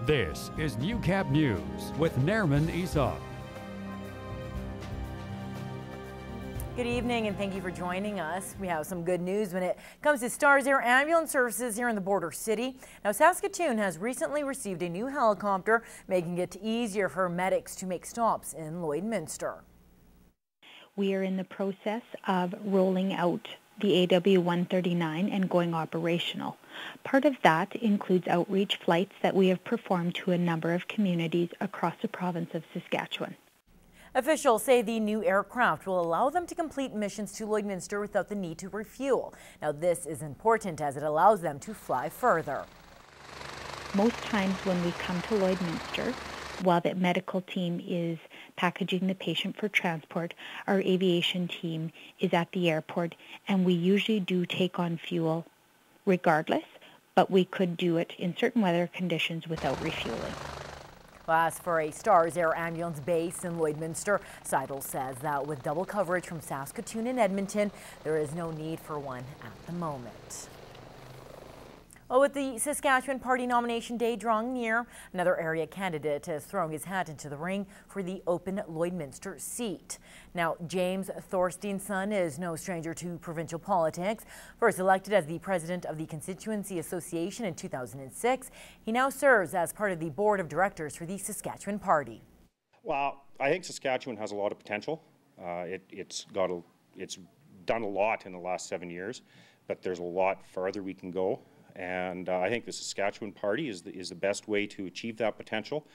This is Newcap News with Nerman Isab. Good evening and thank you for joining us. We have some good news when it comes to Stars Air ambulance services here in the border city. Now, Saskatoon has recently received a new helicopter, making it easier for medics to make stops in Lloydminster. We are in the process of rolling out the AW139 and going operational. Part of that includes outreach flights that we have performed to a number of communities across the province of Saskatchewan. Officials say the new aircraft will allow them to complete missions to Lloydminster without the need to refuel. Now, this is important as it allows them to fly further. Most times when we come to Lloydminster, while the medical team is packaging the patient for transport, our aviation team is at the airport, and we usually do take on fuel regardless, but we could do it in certain weather conditions without refueling. Well, as for a Stars Air ambulance base in Lloydminster, CITL says that with double coverage from Saskatoon and Edmonton, there is no need for one at the moment. Well, with the Saskatchewan Party nomination day drawing near, another area candidate is throwing his hat into the ring for the open Lloydminster seat. Now, James Thorsteinson is no stranger to provincial politics. First elected as the president of the Constituency Association in 2006, he now serves as part of the board of directors for the Saskatchewan Party. Well, I think Saskatchewan has a lot of potential. It's done a lot in the last 7 years, but there's a lot farther we can go. And I think the Saskatchewan Party is the best way to achieve that potential.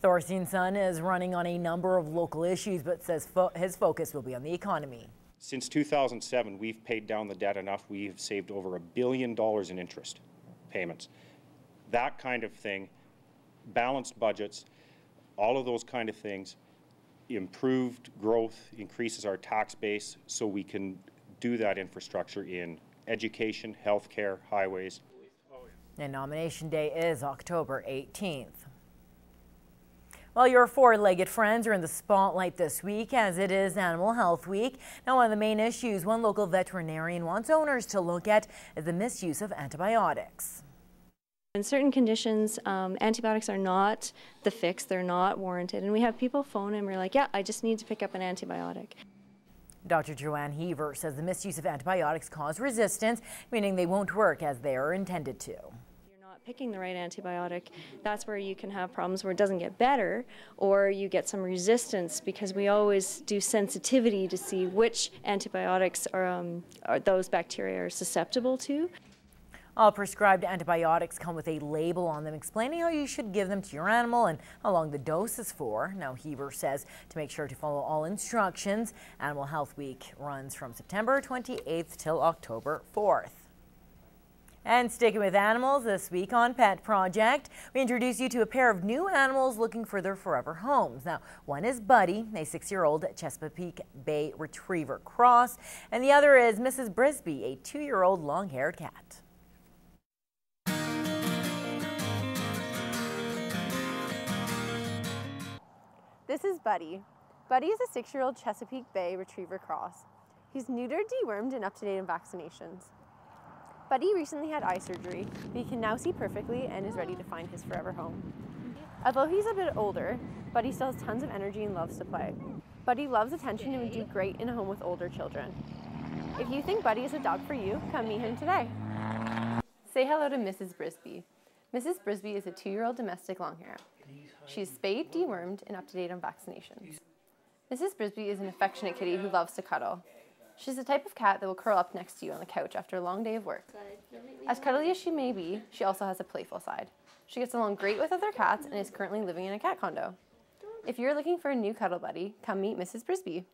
Thorsteinson is running on a number of local issues, but says his focus will be on the economy. Since 2007, we've paid down the debt enough. We've saved over $1 billion in interest payments. That kind of thing, balanced budgets, all of those kind of things, improved growth, increases our tax base so we can do that infrastructure in education, healthcare, highways. And nomination day is October 18th. Well, your four-legged friends are in the spotlight this week as it is Animal Health Week. Now, one of the main issues one local veterinarian wants owners to look at is the misuse of antibiotics. In certain conditions, antibiotics are not the fix, they're not warranted. And we have people phone and we're like, yeah, I just need to pick up an antibiotic. Dr. Joanne Heaver says the misuse of antibiotics cause resistance, meaning they won't work as they are intended to. You're not picking the right antibiotic. That's where you can have problems where it doesn't get better or you get some resistance, because we always do sensitivity to see which antibiotics are those bacteria are susceptible to. All prescribed antibiotics come with a label on them explaining how you should give them to your animal and how long the dose is for. Now, Heaver says to make sure to follow all instructions. Animal Health Week runs from September 28th till October 4th. And sticking with animals this week on Pet Project, we introduce you to a pair of new animals looking for their forever homes. Now, one is Buddy, a 6-year-old Chesapeake Bay Retriever cross, and the other is Mrs. Brisby, a 2-year-old long-haired cat. This is Buddy. Buddy is a 6-year-old Chesapeake Bay Retriever cross. He's neutered, dewormed, and up-to-date on vaccinations. Buddy recently had eye surgery, but he can now see perfectly and is ready to find his forever home. Although he's a bit older, Buddy still has tons of energy and loves to play. Buddy loves attention and would do great in a home with older children. If you think Buddy is a dog for you, come meet him today. Say hello to Mrs. Brisby. Mrs. Brisby is a 2-year-old domestic longhair. She's spayed, dewormed, and up-to-date on vaccinations. Mrs. Brisby is an affectionate kitty who loves to cuddle. She's the type of cat that will curl up next to you on the couch after a long day of work. As cuddly as she may be, she also has a playful side. She gets along great with other cats and is currently living in a cat condo. If you're looking for a new cuddle buddy, come meet Mrs. Brisby.